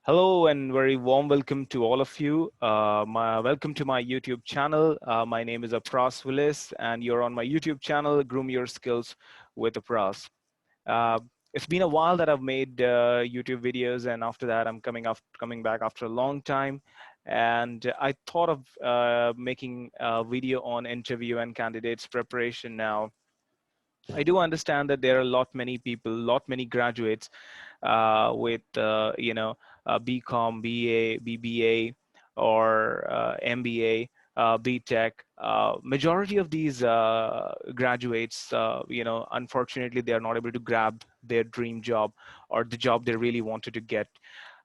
Hello and very warm welcome to all of you. Welcome to my YouTube channel. My name is Apras Willis, and you're on my YouTube channel, Groom Your Skills with Apras. Uh, it's been a while that I've made YouTube videos, and after that, I'm coming back after a long time. And I thought of making a video on interview and candidates preparation now. I do understand that there are a lot many people, lot many graduates with BCom, BA, BBA, or MBA, BTech. Majority of these graduates, unfortunately, they are not able to grab their dream job or the job they really wanted to get.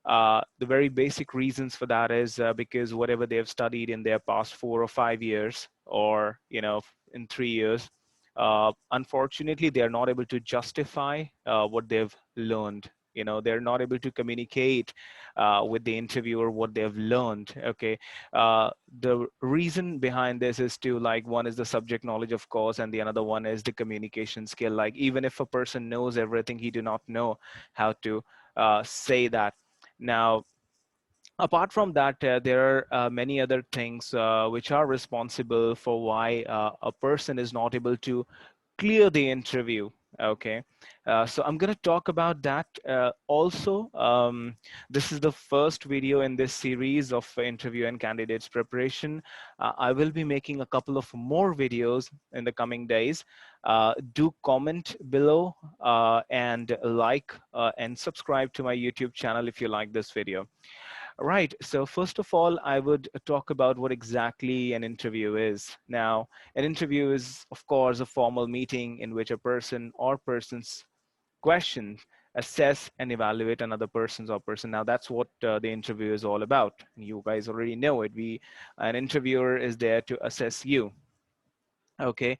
The very basic reasons for that is because whatever they have studied in their past 4 or 5 years, or in 3 years, unfortunately, they are not able to justify what they've learned. They're not able to communicate with the interviewer what they've learned. Okay, the reason behind this is one is the subject knowledge, of course, and the another one is the communication skill. Like, even if a person knows everything, he do not know how to say that. Now, apart from that, there are many other things which are responsible for why a person is not able to clear the interview. Okay, so I'm going to talk about that also. This is the first video in this series of interview and candidates preparation. I will be making a couple of more videos in the coming days. Do comment below and like and subscribe to my YouTube channel if you like this video. Right. So first of all, I would talk about what exactly an interview is. Now, an interview is, of course, a formal meeting in which a person or persons questions, assess, and evaluate another person's or person. Now, that's what the interview is all about. You guys already know it. An interviewer is there to assess you. Okay.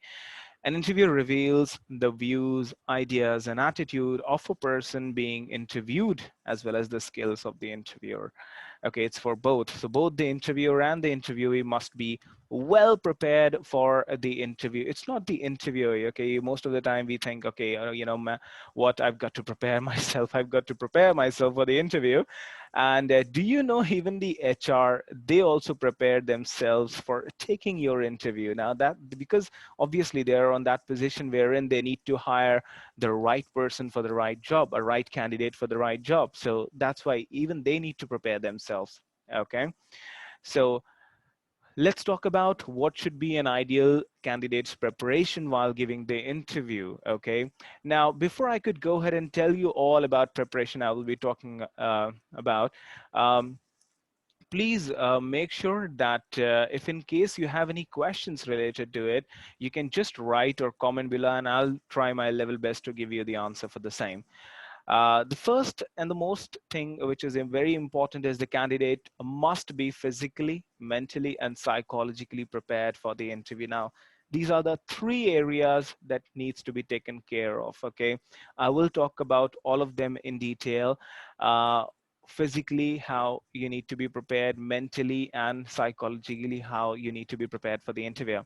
An interview reveals the views, ideas, and attitude of a person being interviewed, as well as the skills of the interviewer. Okay, it's for both. So both the interviewer and the interviewee must be well prepared for the interview. It's not the interviewee. Okay, most of the time we think, okay, what I've got to prepare myself. I've got to prepare myself for the interview. And do you know, even the HR, they also prepare themselves for taking your interview. Now, that because obviously they're on that position wherein they need to hire the right person for the right job, a right candidate for the right job. So that's why even they need to prepare themselves. Okay, so let's talk about what should be an ideal candidate's preparation while giving the interview. Okay, now before I could go ahead and tell you all about preparation, I will be talking about. Um, Please make sure that if in case you have any questions related to it, you can just write or comment below, and I'll try my level best to give you the answer for the same. The first and the most thing which is very important is the candidate must be physically, mentally, and psychologically prepared for the interview. Now, these are the three areas that needs to be taken care of. Okay, I will talk about all of them in detail. Physically, how you need to be prepared, mentally and psychologically, how you need to be prepared for the interview.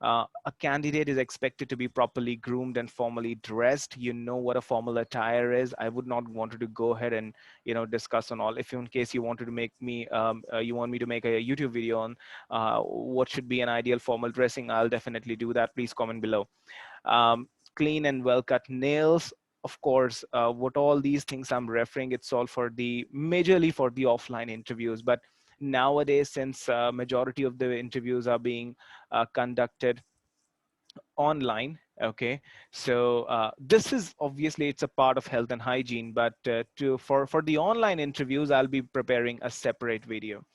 A candidate is expected to be properly groomed and formally dressed. You know what a formal attire is. I would not want to go ahead and discuss on all. If in case you wanted to make me, you want me to make a YouTube video on what should be an ideal formal dressing, I'll definitely do that. Please comment below. Clean and well cut nails. Of course, what all these things I'm referring, it's all for majorly for the offline interviews. But nowadays, since majority of the interviews are being conducted online, okay, so this is obviously it's a part of health and hygiene, but for the online interviews, I'll be preparing a separate video.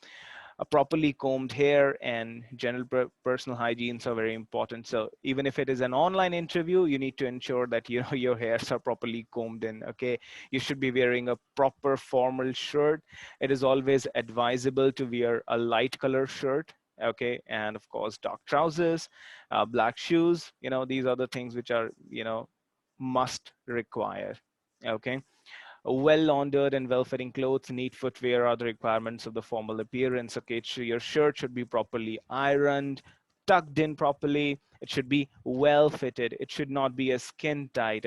A properly combed hair and general personal hygienes are very important. So even if it is an online interview, you need to ensure that your hairs are properly combed in. Okay, you should be wearing a proper formal shirt. It is always advisable to wear a light color shirt. Okay, and of course dark trousers, black shoes. These are the things which are must require. Okay, well laundered and well-fitting clothes, neat footwear are the requirements of the formal appearance. Okay, your shirt should be properly ironed, tucked in properly. It should be well fitted. It should not be a skin tight.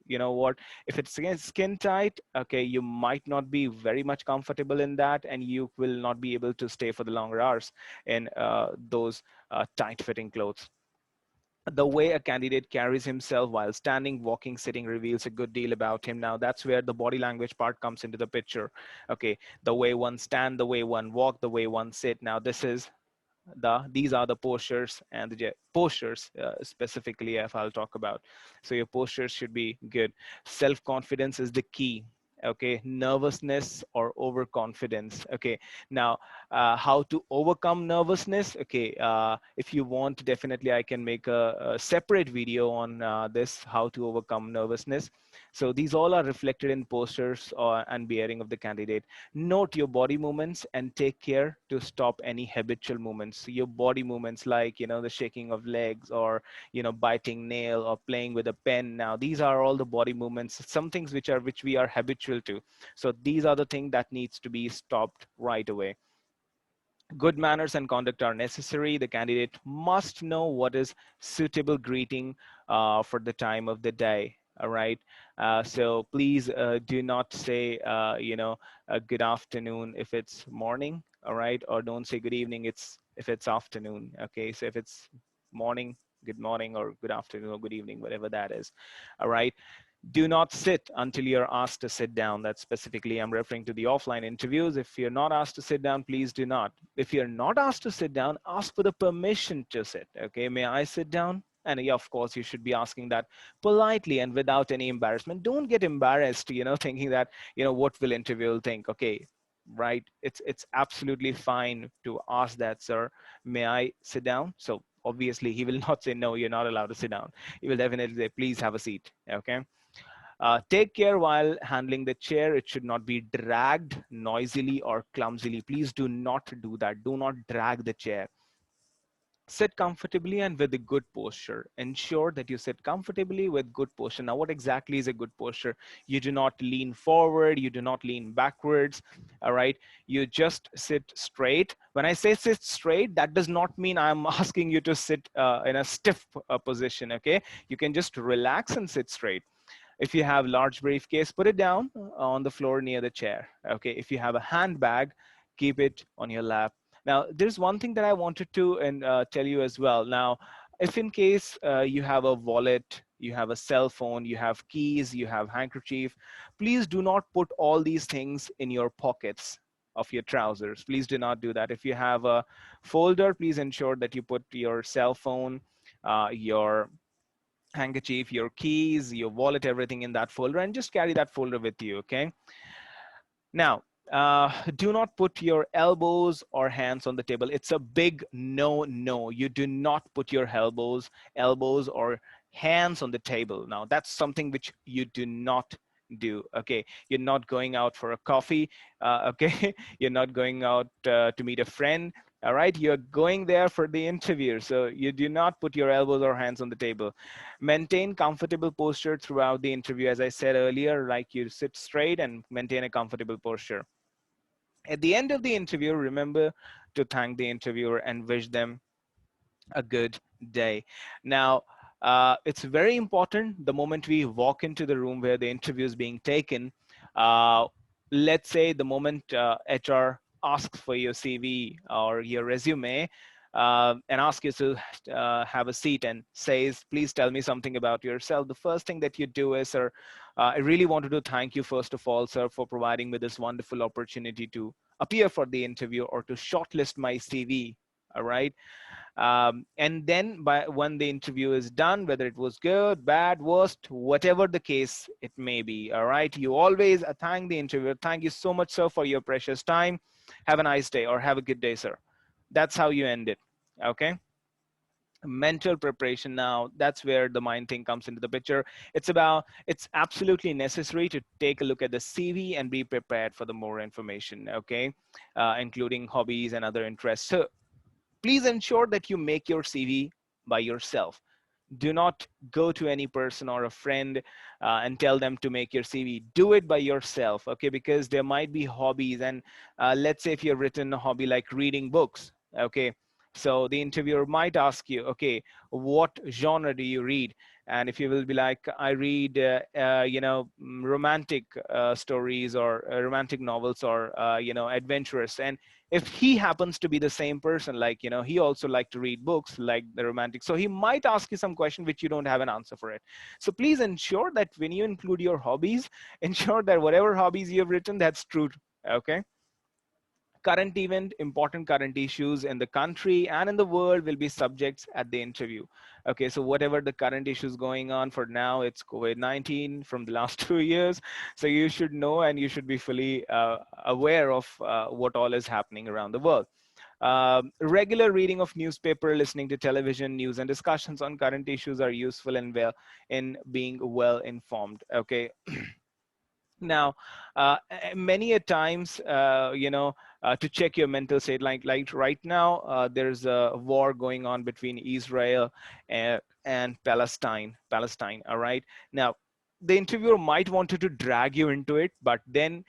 you know what, if it's skin tight, okay, you might not be very much comfortable in that, and you will not be able to stay for the longer hours in those tight fitting clothes. The way a candidate carries himself while standing, walking, sitting reveals a good deal about him. Now that's where the body language part comes into the picture. Okay, the way one stand, the way one walk, the way one sit. Now these are the postures, and the postures specifically if I'll talk about. So your postures should be good. Self-confidence is the key. Okay, nervousness or overconfidence. Okay, now how to overcome nervousness. Okay, if you want, definitely I can make a separate video on this, how to overcome nervousness. So these all are reflected in postures and bearing of the candidate. Note your body movements and take care to stop any habitual movements. So your body movements, like, you know, the shaking of legs, or, you know, biting nail, or playing with a pen. Now these are all the body movements, some things which we are habitual to. So these are the things that needs to be stopped right away. Good manners and conduct are necessary. The candidate must know what is suitable greeting for the time of the day. All right. So please do not say, good afternoon if it's morning. All right. Or don't say good evening if it's afternoon. Okay. So if it's morning, good morning, or good afternoon, or good evening, whatever that is. All right. Do not sit until you're asked to sit down. That's specifically, I'm referring to the offline interviews. If you're not asked to sit down, please do not. If you're not asked to sit down, ask for the permission to sit. Okay, may I sit down? And yeah, of course, you should be asking that politely and without any embarrassment. Don't get embarrassed, you know, thinking that, you know, what will interviewer think? Okay, right? It's absolutely fine to ask that, sir. May I sit down? So obviously, he will not say no. You're not allowed to sit down. He will definitely say, please have a seat. Okay. Take care while handling the chair. It should not be dragged noisily or clumsily. Please do not do that. Do not drag the chair. Sit comfortably and with a good posture. Ensure that you sit comfortably with good posture. Now, what exactly is a good posture? You do not lean forward. You do not lean backwards. All right. You just sit straight. When I say sit straight, that does not mean I'm asking you to sit in a stiff position. Okay. You can just relax and sit straight. If you have large briefcase, put it down on the floor near the chair. Okay. If you have a handbag, keep it on your lap. Now, there's one thing that I wanted to tell you as well. Now, if in case you have a wallet, you have a cell phone, you have keys, you have handkerchief, please do not put all these things in your pockets of your trousers. Please do not do that. If you have a folder, please ensure that you put your cell phone, your handkerchief, your keys, your wallet, everything in that folder, and just carry that folder with you. Okay. Now, do not put your elbows or hands on the table. It's a big no, no. You do not put your elbows or hands on the table. Now, that's something which you do not do. Okay, you're not going out for a coffee. Okay, you're not going out to meet a friend. All right, you're going there for the interview. So you do not put your elbows or hands on the table. Maintain comfortable posture throughout the interview. As I said earlier, like, you sit straight and maintain a comfortable posture. At the end of the interview, remember to thank the interviewer and wish them a good day. Now, it's very important the moment we walk into the room where the interview is being taken. Uh, let's say the moment HR asks for your CV or your resume, and asks you to have a seat and says, please tell me something about yourself. The first thing that you do is, sir, I really wanted to thank you, first of all, sir, for providing me this wonderful opportunity to appear for the interview or to shortlist my CV. All right. And then when the interview is done, whether it was good, bad, worst, whatever the case it may be, all right, you always thank the interviewer. Thank you so much, sir, for your precious time. Have a nice day, or have a good day, sir. That's how you end it. Okay. Mental preparation. Now, that's where the mind thing comes into the picture. It's absolutely necessary to take a look at the CV and be prepared for the more information. Okay. Including hobbies and other interests. So please ensure that you make your CV by yourself. Do not go to any person or a friend and tell them to make your CV. Do it by yourself, okay? Because there might be hobbies, and let's say if you've written a hobby like reading books, okay? So the interviewer might ask you, okay, what genre do you read? And if you will be like, I read, romantic stories, or romantic novels, or, adventurous. And if he happens to be the same person, like, he also like to read books like the romantic, so he might ask you some question which you don't have an answer for it. So please ensure that when you include your hobbies, ensure that whatever hobbies you have written, that's true. Okay. Current event, important current issues in the country and in the world will be subjects at the interview. Okay, so whatever the current issues going on for now, it's COVID-19 from the last 2 years. So you should know, and you should be fully aware of what all is happening around the world. Regular reading of newspaper, listening to television news, and discussions on current issues are useful and well in being well informed. Okay. Now, many a times, to check your mental state, like right now, there's a war going on between Israel and Palestine. All right. Now, the interviewer might wanted to drag you into it, but then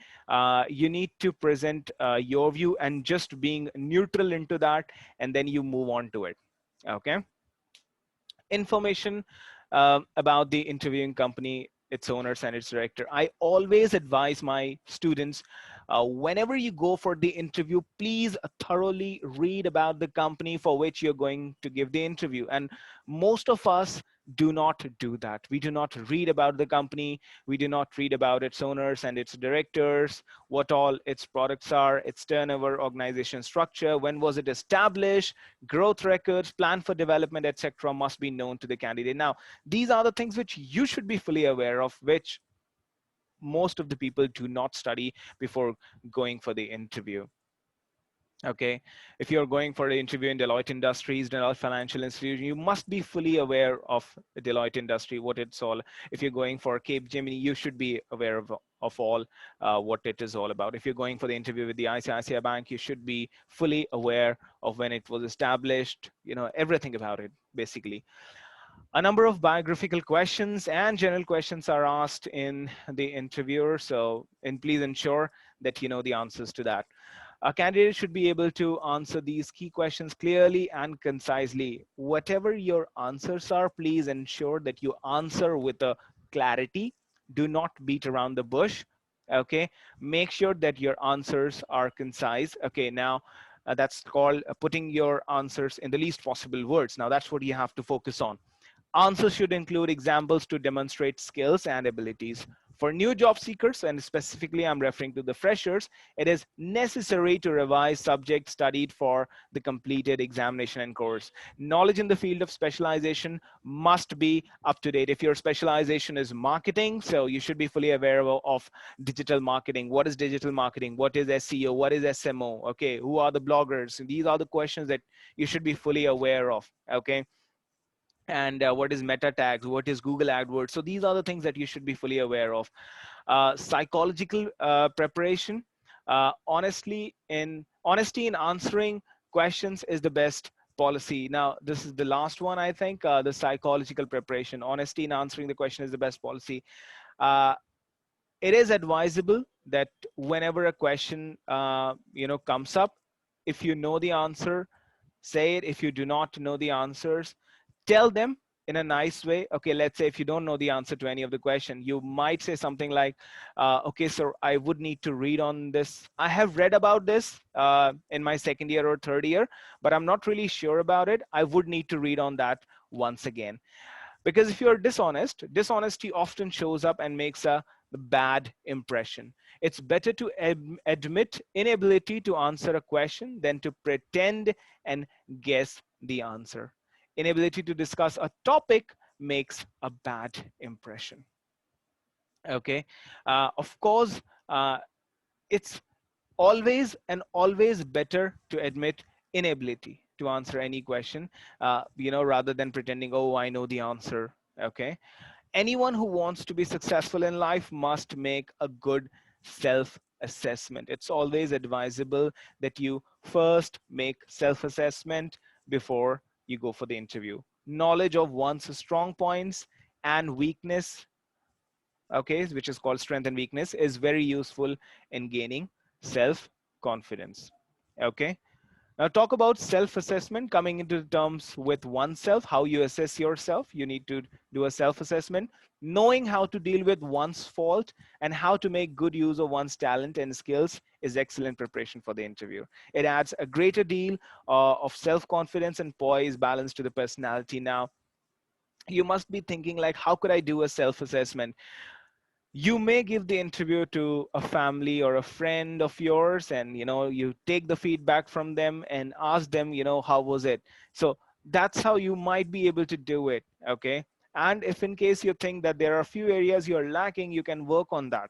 you need to present your view and just being neutral into that, and then you move on to it. Okay. Information about the interviewing company, its owners, and its director. I always advise my students, whenever you go for the interview, please thoroughly read about the company for which you're going to give the interview. And most of us do not do that. We do not read about the company. We do not read about its owners and its directors, what all its products are, its turnover, organization structure, when was it established, growth records, plan for development, etc., must be known to the candidate. Now, these are the things which you should be fully aware of, which most of the people do not study before going for the interview. Okay, if you're going for an interview in Deloitte Industries, Deloitte Financial Institution, you must be fully aware of the Deloitte industry, what it's all. If you're going for Cape Gemini, you should be aware of all what it is all about. If you're going for the interview with the ICICI Bank, you should be fully aware of when it was established, everything about it, basically. A number of biographical questions and general questions are asked in the interviewer, and please ensure that you know the answers to that. A candidate should be able to answer these key questions clearly and concisely. Whatever your answers are, please ensure that you answer with a clarity. Do not beat around the bush. Okay, make sure that your answers are concise. Okay, now that's called putting your answers in the least possible words. Now that's what you have to focus on. Answers should include examples to demonstrate skills and abilities. For new job seekers, and specifically I'm referring to the freshers, it is necessary to revise subjects studied for the completed examination and course. Knowledge in the field of specialization must be up to date. If your specialization is marketing, so you should be fully aware of digital marketing. What is digital marketing? What is SEO? What is SMO? Okay, who are the bloggers? These are the questions that you should be fully aware of. Okay, and what is meta tags, what is Google AdWords. So these are the things that you should be fully aware of. Psychological preparation. Honesty in answering questions is the best policy. Now this is the last one, I think. The psychological preparation, honesty in answering the question is the best policy. uh, it is advisable that whenever a question comes up, if you know the answer, say it. If you do not know the answers, tell them in a nice way. Okay, let's say if you don't know the answer to any of the question, you might say something like, okay, sir, I would need to read on this. I have read about this in my second year or third year, but I'm not really sure about it. I would need to read on that once again. Because if you're dishonest, dishonesty often shows up and makes a bad impression. It's better to admit inability to answer a question than to pretend and guess the answer. Inability to discuss a topic makes a bad impression. Okay. Of course, it's always better to admit inability to answer any question, rather than pretending, oh, I know the answer. Okay. Anyone who wants to be successful in life must make a good self assessment. It's always advisable that you first make self assessment before you go for the interview. Knowledge of one's strong points and weakness, okay, which is called strength and weakness, is very useful in gaining self confidence. Okay. Now, talk about self-assessment, coming into terms with oneself, how you assess yourself. You need to do a self-assessment, knowing how to deal with one's fault and how to make good use of one's talent and skills is excellent preparation for the interview. It adds a greater deal of self-confidence and poise balance to the personality. Now, you must be thinking like, how could I do a self-assessment? You may give the interview to a family or a friend of yours, and you take the feedback from them and ask them, how was it. So that's how you might be able to do it. Okay. And if in case you think that there are a few areas you're lacking, you can work on that.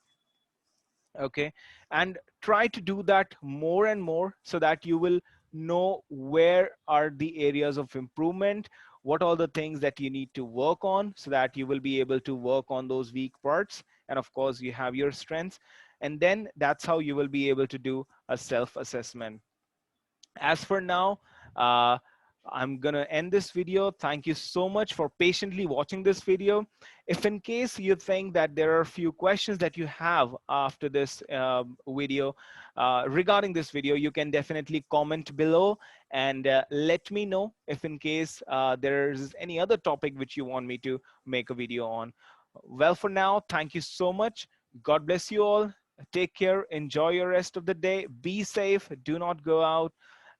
Okay. And try to do that more and more so that you will know where are the areas of improvement, what are the things that you need to work on, so that you will be able to work on those weak parts. And of course you have your strengths, and then that's how you will be able to do a self assessment. As for now, uh, I'm gonna end this video. Thank you so much for patiently watching this video. If in case you think that there are a few questions that you have after this video, regarding this video, you can definitely comment below and let me know if in case there's any other topic which you want me to make a video on. Well, for now, thank you so much. God bless you all. Take care. Enjoy your rest of the day. Be safe. Do not go out.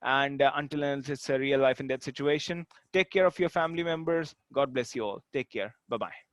And until and unless it's a real life and death situation, take care of your family members. God bless you all. Take care. Bye bye.